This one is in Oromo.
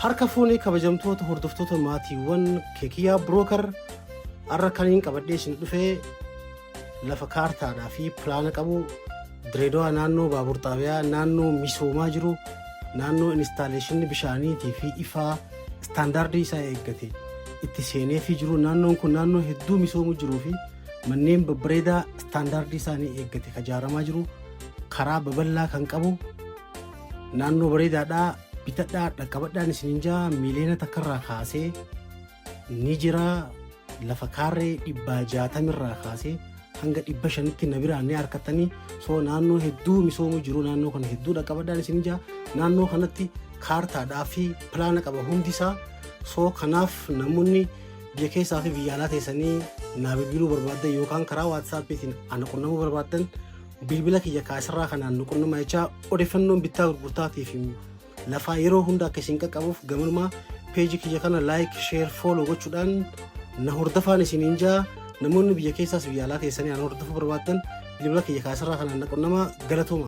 Harka fuunee kabajamtoota hordoftoota maatiiwwan Keekiyyaa Brookar har'a kaniin qabadhee isin dhufee lafa kaartaadhaa fi pilaana qabu Direedawaa naannoo baabur xaabiyaa naannoo misoomaa jiru naannoo instaaleeshinii bishaaniitii fi ifaa istaandaardii isaa eeggate itti seenee fi jiru. Naannoon kun naannoo hedduu misoomuu jiruu fi manneen babbareedaa istaandaardii isaanii eeggate kajaaramaa jiru. Karaa babal'aa kan qabu naannoo bareedaadhaa. Bitadhaa dhaqqabadhaan isiniin jaa miliyoona takkarraa kaasee ni jira. Lafa kaarree 660 irraa kaasee hanga 500tti na biraan ni argattanii. So naannoo hedduu misoomuu jiru. Naannoo kana hedduu dhaqqabadhaan isiniin jaa naannoo kanatti kaartaadhaa fi pilaana qaba hundi isaa. So kanaaf namoonni biyya keessaa fi biyya alaa teessanii naa bilbiluu barbaadan yookaan karaa WhatsAppiitiin ana qunnamuu barbaadan bilbila kiyya kaasirraa kanaan nu qunnamaa jechaa odeeffannoon bittaa gurgurtaatii fi lafaa yeroo hunda akka isin qaqqabuuf gamanuma peejii kiyya kana like share follow gochuudhaan na hordofaa isiniin jaa. Namoonni biyya keessaas biyya alaa teessanii ana hordofuu barbaadan bilbila kiyya kaasirraa kanaan na qunnamaa. Galatooma.